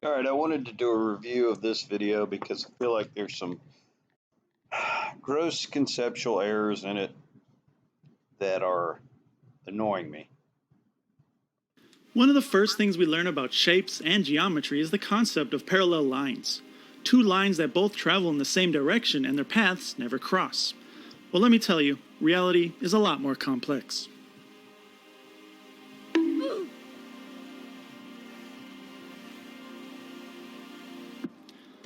All right, I wanted to do a review of this video because I feel like there's some gross conceptual errors in it that are annoying me. One of the first things we learn about shapes and geometry is the concept of parallel lines. Two lines that both travel in the same direction and their paths never cross. Well, let me tell you, reality is a lot more complex.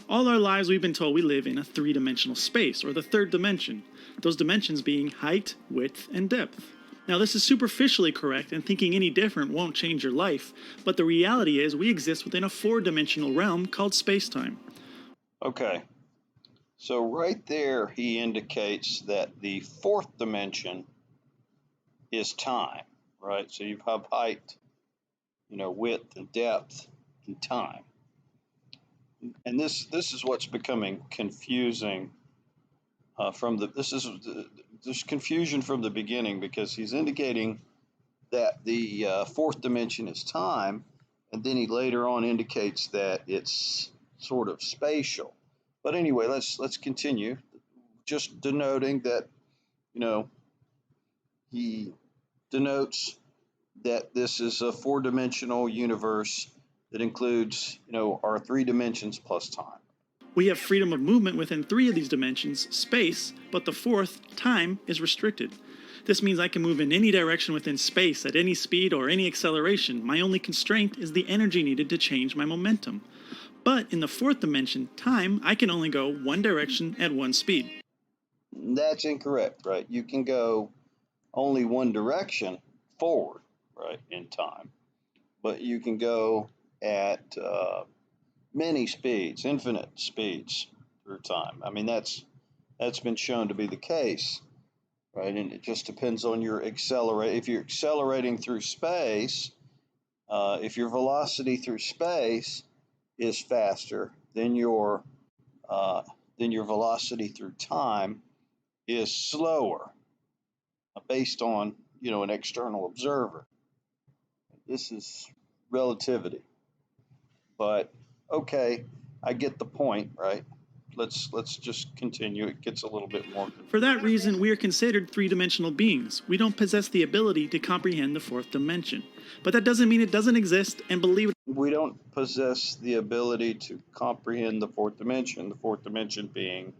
All our lives we've been told we live in a three-dimensional space, or the third dimension, those dimensions being height, width, and depth. Now this is superficially correct, and thinking any different won't change your life, but the reality is we exist within a four-dimensional realm called space-time. Okay, so right there he indicates that the fourth dimension is time, right? So you have height, width and depth and time. And this is what's becoming confusing there's confusion from the beginning because he's indicating that the fourth dimension is time, and then he later on indicates that it's sort of spatial. But anyway, let's continue. Just denoting that, he denotes that this is a four-dimensional universe that includes, our three dimensions plus time. We have freedom of movement within three of these dimensions, space, but the fourth, time, is restricted. This means I can move in any direction within space at any speed or any acceleration. My only constraint is the energy needed to change my momentum. But in the fourth dimension, time, I can only go one direction at one speed. That's incorrect, right? You can go only one direction forward, right, in time, but you can go at many speeds, infinite speeds through time. I mean, that's been shown to be the case, right? And it just depends on your accelerate. If you're accelerating through space, if your velocity through space is faster than your velocity through time is slower, based on an external observer. This is relativity, but okay, I get the point, right? Let's just continue. It gets a little bit more confusing. For that reason, we are considered three-dimensional beings. We don't possess the ability to comprehend the fourth dimension. But that doesn't mean it doesn't exist, and believe it. We don't possess the ability to comprehend the fourth dimension being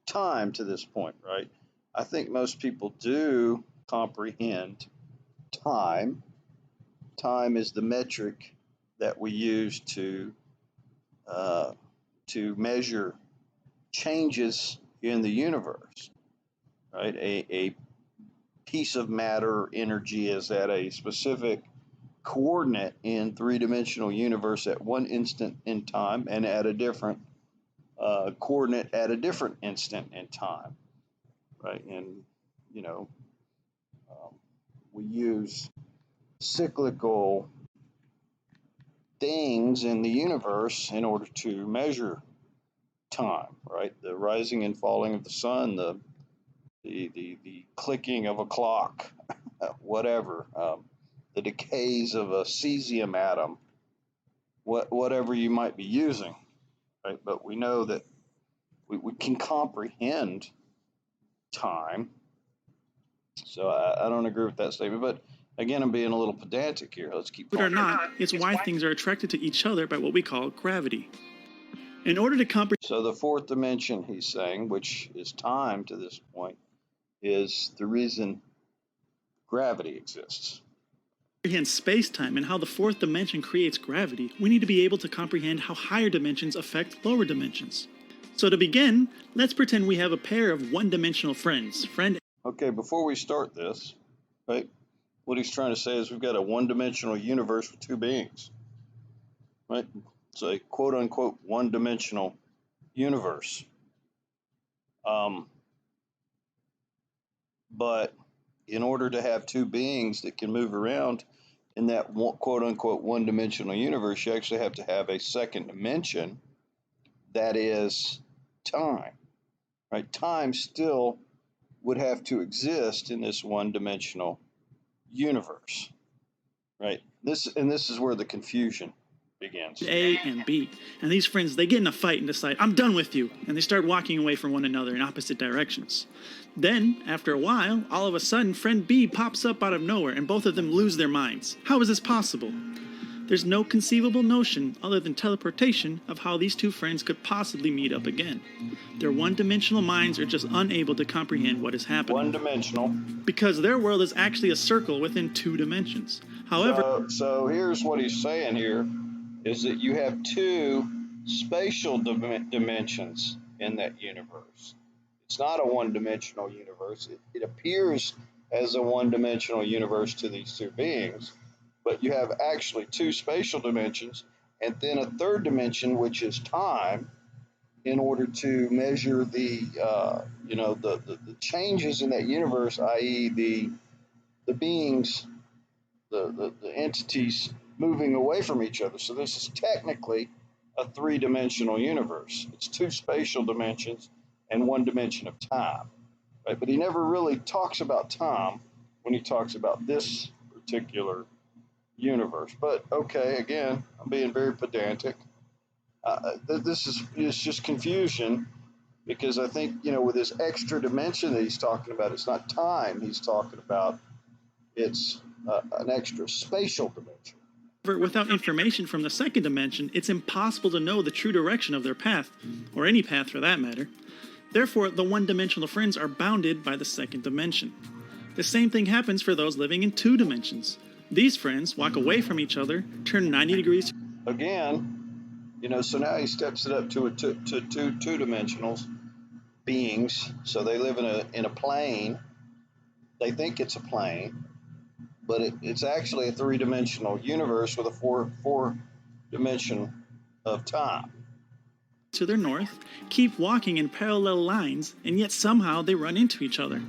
time to this point, right? I think most people do comprehend time. Time is the metric that we use to measure changes in the universe, right? A piece of matter or energy is at a specific coordinate in three-dimensional universe at one instant in time and at a different coordinate at a different instant in time, right? And we use cyclical things in the universe in order to measure time, right? The rising and falling of the sun, the clicking of a clock, whatever, the decays of a cesium atom, whatever you might be using, right? But we know that we can comprehend time. So I don't agree with that statement, but again, I'm being a little pedantic here. Let's keep Believe it or talking. not, it's why things are attracted to each other by what we call gravity. In order to comprehend. So the fourth dimension, he's saying, which is time to this point, is the reason gravity exists. Comprehend space-time and how the fourth dimension creates gravity, we need to be able to comprehend how higher dimensions affect lower dimensions. So to begin, let's pretend we have a pair of one-dimensional friends. Okay, before we start this, right, what he's trying to say is we've got a one-dimensional universe with two beings, right? It's a quote-unquote one-dimensional universe. But in order to have two beings that can move around in that quote-unquote one-dimensional universe, you actually have to have a second dimension that is time, right? Time still would have to exist in this one-dimensional universe, right? This is where the confusion begins. A and B. And these friends, they get in a fight and decide, I'm done with you. And they start walking away from one another in opposite directions. Then, after a while, all of a sudden, friend B pops up out of nowhere and both of them lose their minds. How is this possible? There's no conceivable notion, other than teleportation, of how these two friends could possibly meet up again. Their one-dimensional minds are just unable to comprehend what is happening. One-dimensional. Because their world is actually a circle within 2 dimensions. However... So here's what he's saying here, is that you have 2 spatial dimensions in that universe. It's not a one-dimensional universe. It appears as a one-dimensional universe to these 2 beings, but you have actually 2 spatial dimensions and then a 3rd dimension, which is time, in order to measure the changes in that universe, i.e. the beings, the entities moving away from each other. So this is technically a 3-dimensional universe. It's 2 spatial dimensions and 1 dimension of time, right? But he never really talks about time when he talks about this particular universe. But okay, again, I'm being very pedantic. This is just confusion, because I think, with this extra dimension that he's talking about, it's not time he's talking about, it's an extra spatial dimension. Without information from the 2nd dimension, it's impossible to know the true direction of their path, or any path for that matter. Therefore, the one-dimensional friends are bounded by the 2nd dimension. The same thing happens for those living in 2 dimensions. These friends walk away from each other, turn 90 degrees. Again, so now he steps it up to two-dimensional beings. So they live in a plane. They think it's a plane, but it's actually a 3-dimensional universe with a four dimension of time. To their north, keep walking in parallel lines, and yet somehow they run into each other.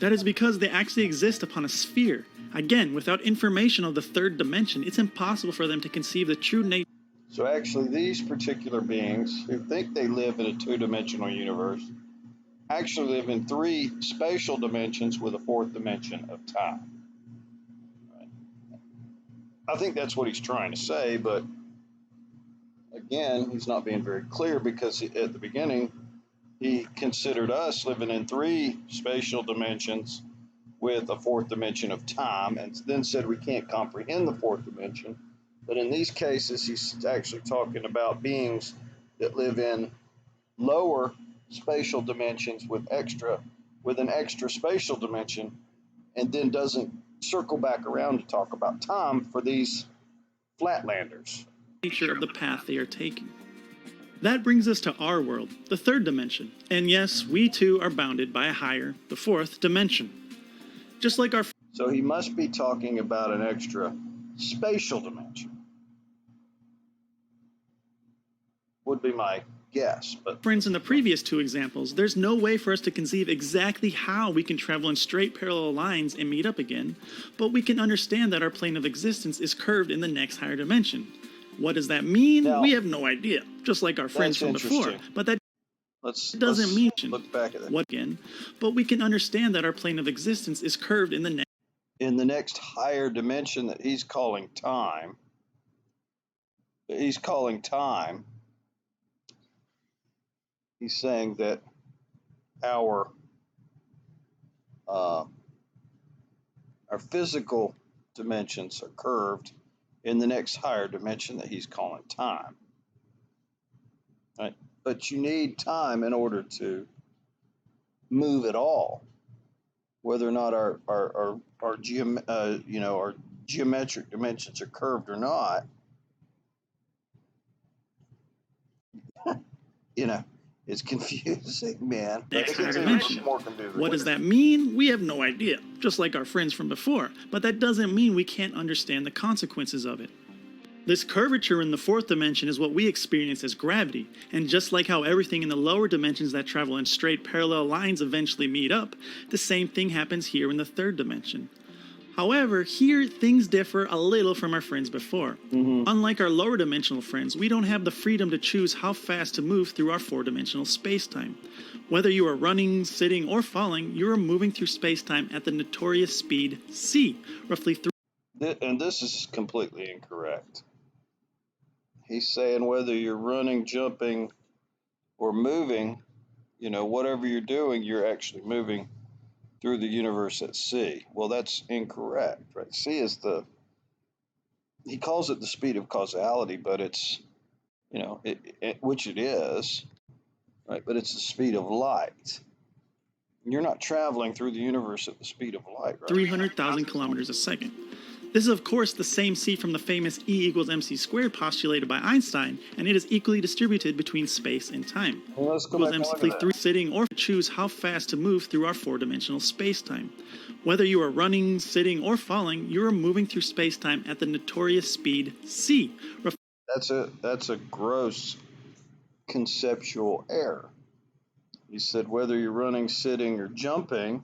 That is because they actually exist upon a sphere. Again, without information of the 3rd dimension, it's impossible for them to conceive the true nature. So actually, these particular beings who think they live in a 2-dimensional universe actually live in 3 spatial dimensions with a 4th dimension of time. Right. I think that's what he's trying to say, but again, he's not being very clear, because at the beginning, he considered us living in 3 spatial dimensions with a 4th dimension of time, and then said we can't comprehend the 4th dimension. But in these cases, he's actually talking about beings that live in lower spatial dimensions with an extra spatial dimension, and then doesn't circle back around to talk about time for these flatlanders. Nature of the path they are taking. That brings us to our world, the 3rd dimension. And yes, we too are bounded by a higher, the 4th dimension. Just like our... So he must be talking about an extra spatial dimension, would be my guess. But friends, in the previous 2 examples, there's no way for us to conceive exactly how we can travel in straight parallel lines and meet up again, but we can understand that our plane of existence is curved in the next higher dimension. What does that mean? Now, we have no idea, just like our friends from before. But that doesn't mean look back at that. What again? But we can understand that our plane of existence is curved in the next higher dimension that he's calling time. He's saying that our physical dimensions are curved in the next higher dimension that he's calling time. Right? But you need time in order to move at all, whether or not our geometric dimensions are curved or not. It's confusing, man. Next higher dimension. What does that mean? We have no idea, just like our friends from before. But that doesn't mean we can't understand the consequences of it. This curvature in the 4th dimension is what we experience as gravity, and just like how everything in the lower dimensions that travel in straight parallel lines eventually meet up, the same thing happens here in the 3rd dimension. However, here things differ a little from our friends before. Unlike our lower dimensional friends, we don't have the freedom to choose how fast to move through our 4-dimensional space-time. Whether you are running, sitting, or falling, you are moving through space-time at the notorious speed c, roughly 3. And this is completely incorrect. He's saying whether you're running, jumping, or moving, whatever you're doing, you're actually moving through the universe at c. Well, that's incorrect, right? C is he calls it the speed of causality, but it's, which it is, right? But it's the speed of light. You're not traveling through the universe at the speed of light, right? 300,000 kilometers a second. This is, of course, the same c from the famous E equals mc squared postulated by Einstein, and it is equally distributed between space and time. Well, let's go back and look at that. Sitting or choose how fast to move through our four-dimensional space-time. Whether you are running, sitting, or falling, you are moving through space-time at the notorious speed c. That's a gross conceptual error. He said whether you're running, sitting, or jumping,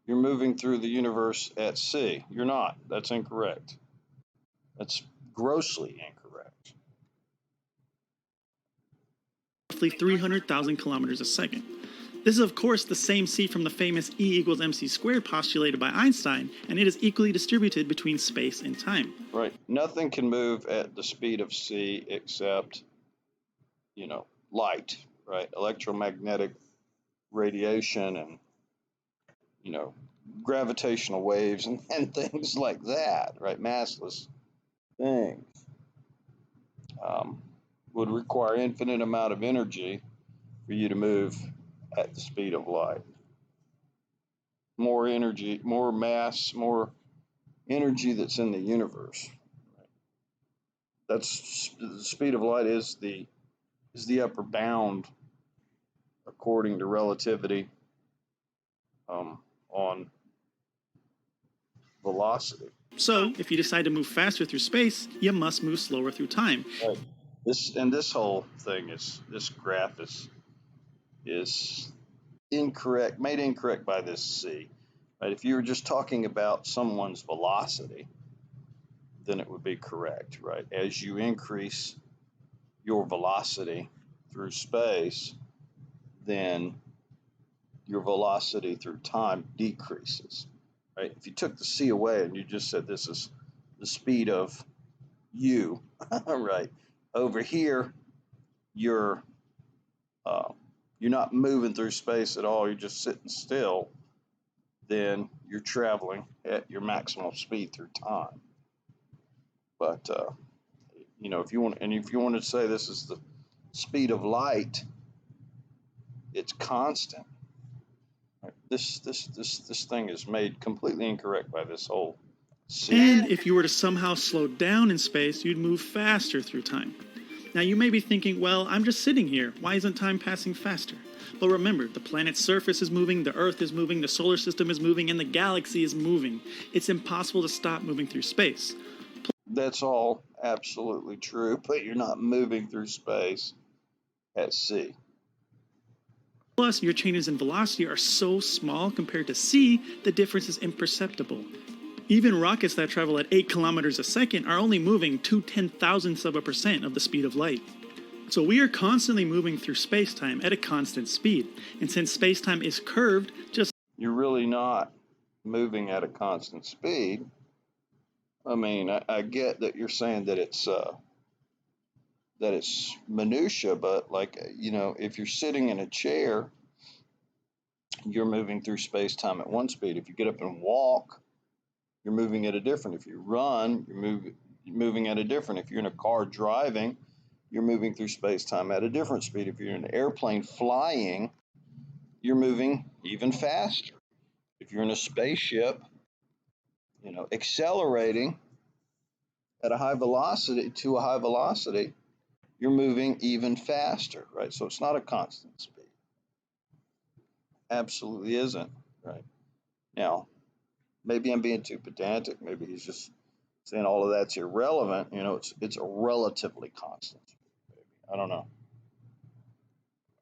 you're moving through the universe at c. You're not. That's incorrect. That's grossly incorrect. Roughly 300,000 kilometers a second. This is, of course, the same c from the famous E equals mc squared postulated by Einstein, and it is equally distributed between space and time. Right. Nothing can move at the speed of c except, light, right? Electromagnetic radiation and, gravitational waves and things like that, right? Massless things would require infinite amount of energy for you to move at the speed of light. More energy, more mass, more energy that's in the universe. That's the speed of light is the upper bound according to relativity on velocity. So, if you decide to move faster through space, you must move slower through time. Right. This whole thing this graph is incorrect, made incorrect by this c. Right? If you were just talking about someone's velocity, then it would be correct, right? As you increase your velocity through space, then your velocity through time decreases, right? If you took the c away and you just said this is the speed of you, right? Over here, you're not moving through space at all. You're just sitting still. Then you're traveling at your maximal speed through time. But if you want to say this is the speed of light, it's constant. Right? This thing is made completely incorrect by this whole c. And if you were to somehow slow down in space, you'd move faster through time. Now you may be thinking, well, I'm just sitting here. Why isn't time passing faster? But remember, the planet's surface is moving, the Earth is moving, the solar system is moving, and the galaxy is moving. It's impossible to stop moving through space. That's all absolutely true, but you're not moving through space at c. Plus, your changes in velocity are so small compared to c, the difference is imperceptible. Even rockets that travel at 8 kilometers a second are only moving 2/10,000ths of a percent of the speed of light. So we are constantly moving through space-time at a constant speed. And since space-time is curved, you're really not moving at a constant speed. I mean, I get that you're saying that it's minutia, but if you're sitting in a chair, you're moving through space-time at one speed. If you get up and walk, you're moving at a different. If you run, you're moving at a different. If you're in a car driving, you're moving through space-time at a different speed. If you're in an airplane flying, you're moving even faster. If you're in a spaceship, accelerating at a high velocity, you're moving even faster, right? So it's not a constant speed. Absolutely isn't, right? Now, maybe I'm being too pedantic. Maybe he's just saying all of that's irrelevant. It's a relatively constant speed. Maybe. I don't know.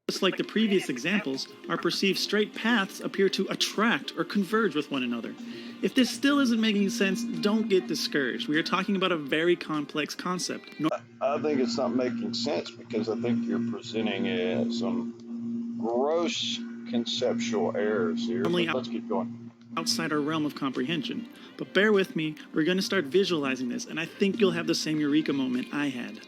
just like the previous examples, our perceived straight paths appear to attract or converge with one another. If this still isn't making sense, don't get discouraged. We are talking about a very complex concept. I think it's not making sense because I think you're presenting some gross conceptual errors here. Let's keep going. Outside our realm of comprehension. But bear with me, we're going to start visualizing this, and I think you'll have the same eureka moment I had.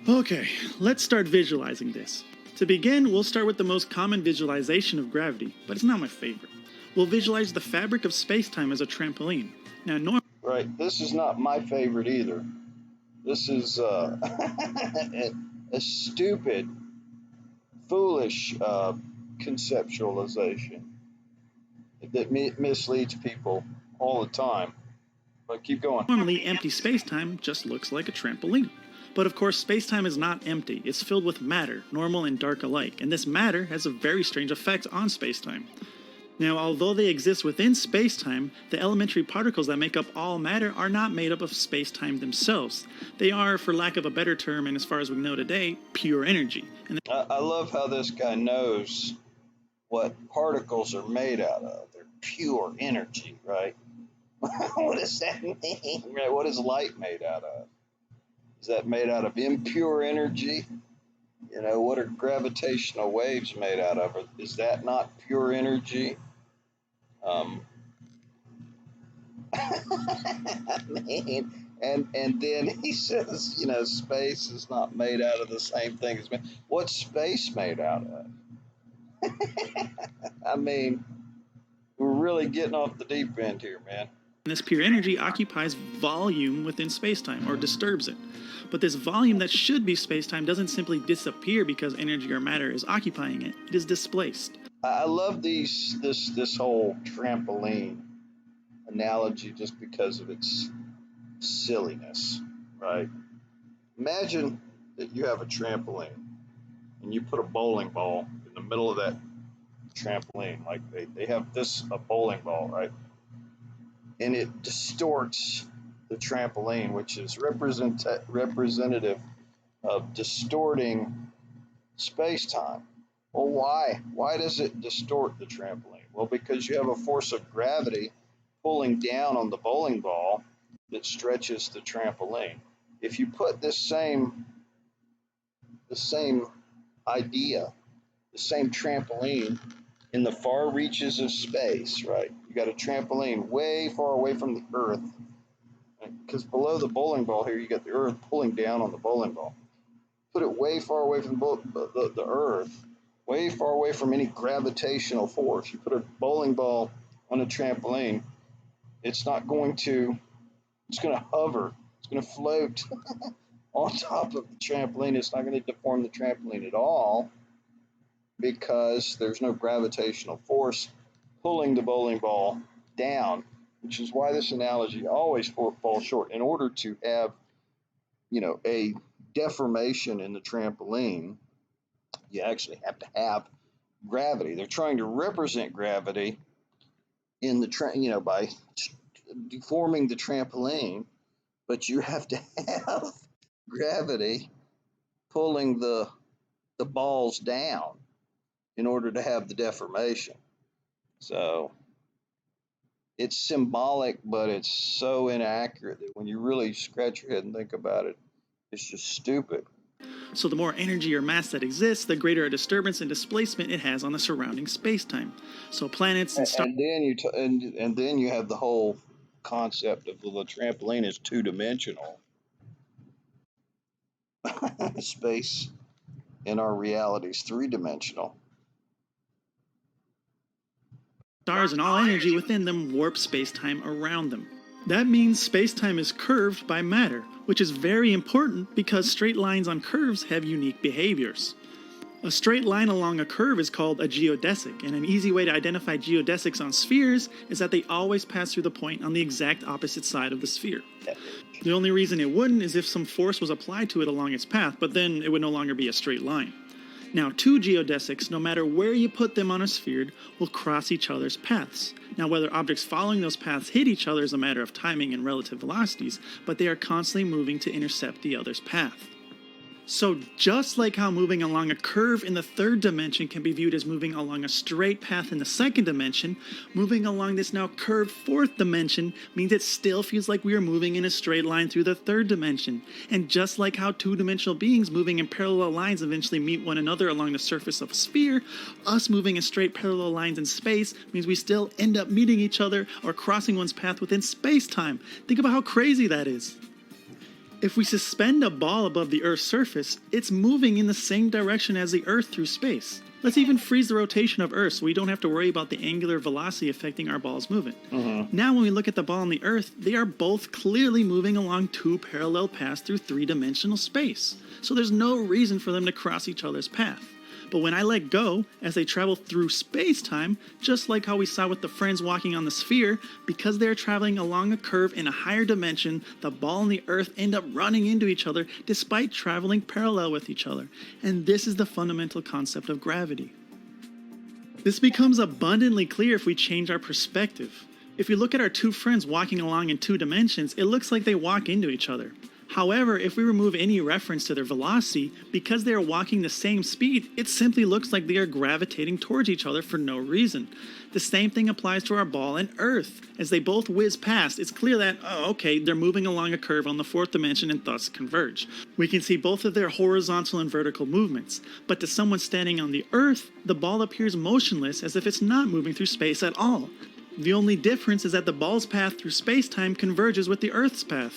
Okay, let's start visualizing this. To begin, we'll start with the most common visualization of gravity, but it's not my favorite. We'll visualize the fabric of space-time as a trampoline. Now, Right. This is not my favorite either. This is a stupid, foolish conceptualization that misleads people all the time. But keep going. normally empty space-time just looks like a trampoline. But of course, space-time is not empty. It's filled with matter, normal and dark alike, and this matter has a very strange effect on space-time. Now, although they exist within space-time, the elementary particles that make up all matter are not made up of space-time themselves. They are, for lack of a better term, and as far as we know today, pure energy. I love how this guy knows what particles are made out of. They're pure energy, right? What does that mean? Right? What is light made out of? Is that made out of impure energy? You know, what are gravitational waves made out of? Is that not pure energy? I mean, and then he says, you know, space is not made out of the same thing as man. What's space made out of? I mean, we're really getting off the deep end here, man. This pure energy occupies volume within spacetime, or disturbs it. But this volume that should be spacetime doesn't simply disappear because energy or matter is occupying it. It is displaced. I love this whole trampoline analogy just because of its silliness, right? Imagine that you have a trampoline and you put a bowling ball in the middle of that trampoline. Like they have a bowling ball, right? And it distorts the trampoline, which is representative of distorting space-time. Well, why? Why does it distort the trampoline? Well, because you have a force of gravity pulling down on the bowling ball that stretches the trampoline. If you put the same idea, the same trampoline in the far reaches of space, right? You got a trampoline way far away from the Earth, because below the bowling ball here, you got the Earth pulling down on the bowling ball. Put it way far away from the Earth, way far away from any gravitational force. You put a bowling ball on a trampoline, it's going to hover, it's going to float on top of the trampoline. It's not going to deform the trampoline at all because there's no gravitational force pulling the bowling ball down, which is why this analogy always falls short. In order to have, you know, a deformation in the trampoline, you actually have to have gravity. They're trying to represent gravity in the by deforming the trampoline, but you have to have gravity pulling the balls down in order to have the deformation. So it's symbolic, but it's so inaccurate that when you really scratch your head and think about it, it's just stupid. So the more energy or mass that exists, the greater a disturbance and displacement it has on the surrounding spacetime. So planets and stars. And then you have the whole concept of the trampoline is two-dimensional. Space in our reality is three-dimensional. Stars and all energy within them warp space-time around them. That means space-time is curved by matter, which is very important because straight lines on curves have unique behaviors. A straight line along a curve is called a geodesic, and an easy way to identify geodesics on spheres is that they always pass through the point on the exact opposite side of the sphere. The only reason it wouldn't is if some force was applied to it along its path, but then it would no longer be a straight line. Now, two geodesics, no matter where you put them on a sphere, will cross each other's paths. Now, whether objects following those paths hit each other is a matter of timing and relative velocities, but they are constantly moving to intercept the other's path. So just like how moving along a curve in the third dimension can be viewed as moving along a straight path in the second dimension, moving along this now curved fourth dimension means it still feels like we are moving in a straight line through the third dimension. And just like how two-dimensional beings moving in parallel lines eventually meet one another along the surface of a sphere, us moving in straight parallel lines in space means we still end up meeting each other or crossing one's path within space-time. Think about how crazy that is. If we suspend a ball above the Earth's surface, it's moving in the same direction as the Earth through space. Let's even freeze the rotation of Earth so we don't have to worry about the angular velocity affecting our ball's movement. Now when we look at the ball and the Earth, they are both clearly moving along two parallel paths through three-dimensional space. So there's no reason for them to cross each other's path. But when I let go, as they travel through space-time, just like how we saw with the friends walking on the sphere, because they're traveling along a curve in a higher dimension, the ball and the Earth end up running into each other despite traveling parallel with each other. And this is the fundamental concept of gravity. This becomes abundantly clear if we change our perspective. If you look at our two friends walking along in two dimensions, it looks like they walk into each other. However, if we remove any reference to their velocity, because they are walking the same speed, it simply looks like they are gravitating towards each other for no reason. The same thing applies to our ball and Earth. As they both whiz past, it's clear that, oh, okay, they're moving along a curve on the fourth dimension and thus converge. We can see both of their horizontal and vertical movements, but to someone standing on the Earth, the ball appears motionless as if it's not moving through space at all. The only difference is that the ball's path through space-time converges with the Earth's path.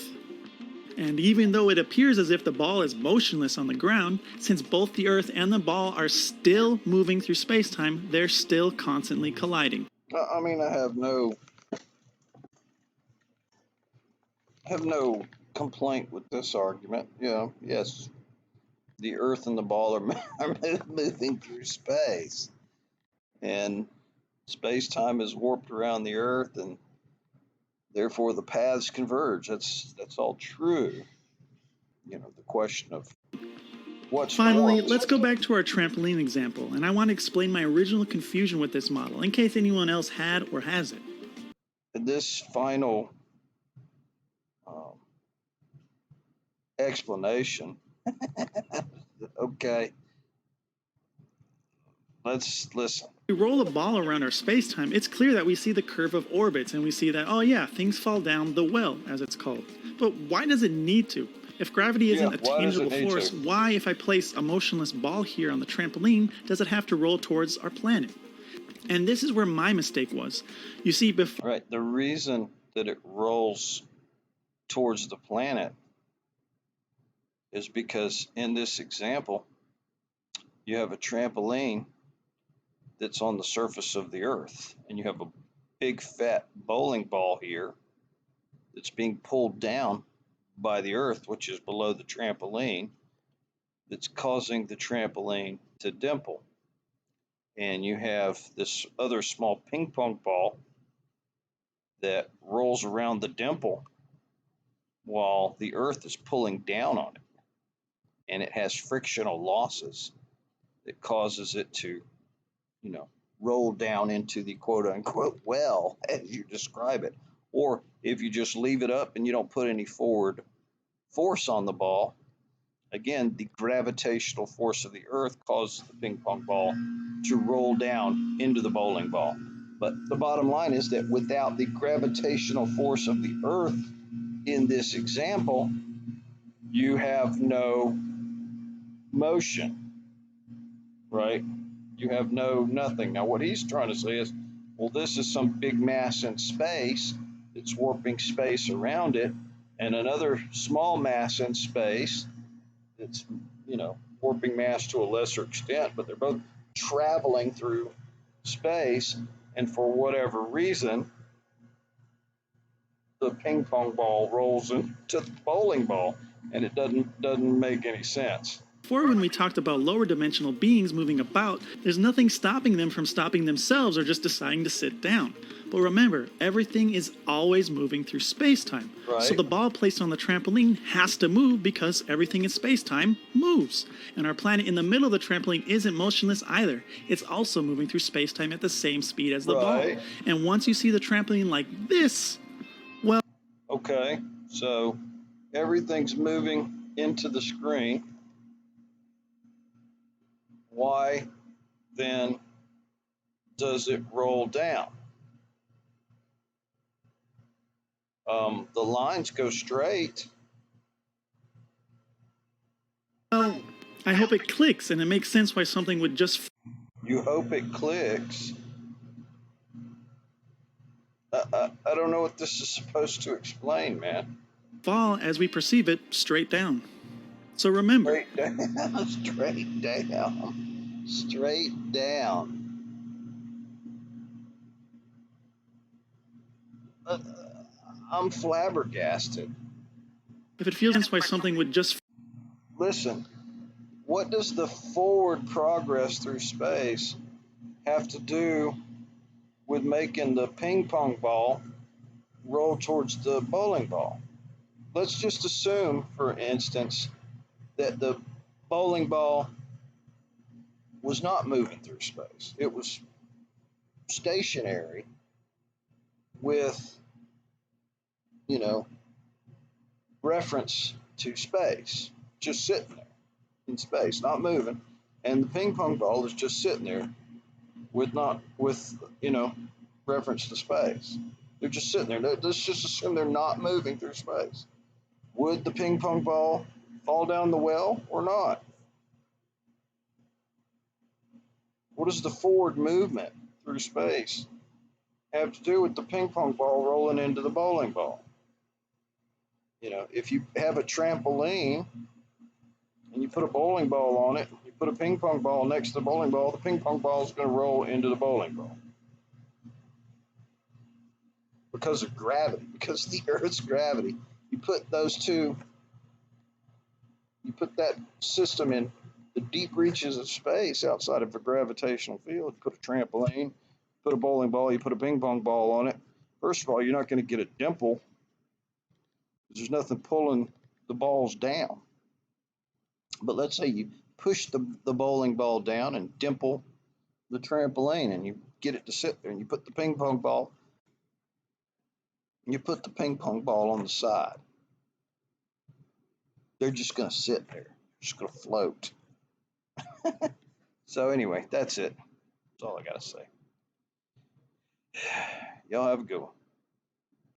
And even though it appears as if the ball is motionless on the ground, since both the Earth and the ball are still moving through space-time, they're still constantly colliding. I mean, I have no complaint with this argument. Yes, the Earth and the ball are moving through space, and space-time is warped around the Earth, and therefore the paths converge. That's all true. The question of what's Finally, warped. let's go back to our trampoline example, and I want to explain my original confusion with this model, in case anyone else had or has it. This final explanation. Okay. Let's listen. We roll a ball around our space-time, it's clear that we see the curve of orbits, and we see that, oh yeah, things fall down the well, as it's called. But why does it need to? If gravity isn't a tangible force, why, if I place a motionless ball here on the trampoline, does it have to roll towards our planet? And this is where my mistake was. You see, before... Right, the reason that it rolls towards the planet is because in this example, you have a trampoline that's on the surface of the Earth, and you have a big fat bowling ball here that's being pulled down by the Earth, which is below the trampoline, that's causing the trampoline to dimple. And you have this other small ping pong ball that rolls around the dimple while the Earth is pulling down on it. And it has frictional losses that causes it to, roll down into the quote unquote well, as you describe it. Or if you just leave it up and you don't put any forward force on the ball, again, the gravitational force of the Earth causes the ping pong ball to roll down into the bowling ball. But the bottom line is that without the gravitational force of the Earth in this example, you have no motion, right? You have nothing. Now, what he's trying to say is, well, this is some big mass in space that's warping space around it, and another small mass in space that's, warping mass to a lesser extent, but they're both traveling through space, and for whatever reason, the ping pong ball rolls into the bowling ball, and it doesn't make any sense. Before, when we talked about lower dimensional beings moving about, there's nothing stopping them from stopping themselves or just deciding to sit down. But remember, everything is always moving through space-time. Right. So the ball placed on the trampoline has to move because everything in space-time moves. And our planet in the middle of the trampoline isn't motionless either. It's also moving through space-time at the same speed as the ball. And once you see the trampoline like this, well... Okay, so everything's moving into the screen. Why then does it roll down? The lines go straight. Well, I hope it clicks and it makes sense why something would just... You hope it clicks. I don't know what this is supposed to explain, man. fall as we perceive it straight down. So remember, Straight down, straight down, straight down. I'm flabbergasted. if it feels why something would just Listen, what does the forward progress through space have to do with making the ping pong ball roll towards the bowling ball? Let's just assume, for instance, that the bowling ball was not moving through space. It was stationary with, you know, reference to space, just sitting there in space, not moving. And the ping pong ball is just sitting there with reference to space. They're just sitting there. Let's just assume they're not moving through space. Would the ping pong ball fall down the well or not? What does the forward movement through space have to do with the ping pong ball rolling into the bowling ball? If you have a trampoline and you put a bowling ball on it, you put a ping pong ball next to the bowling ball, the ping pong ball is going to roll into the bowling ball. Because of gravity, because of the Earth's gravity. You put that system in the deep reaches of space outside of a gravitational field. You put a trampoline, put a bowling ball, you put a ping pong ball on it. First of all, you're not going to get a dimple. There's nothing pulling the balls down. But let's say you push the bowling ball down and dimple the trampoline, and you get it to sit there, and you put the ping pong ball on the side. They're just going to sit there, just going to float. So anyway, that's it. That's all I got to say. Y'all have a good one.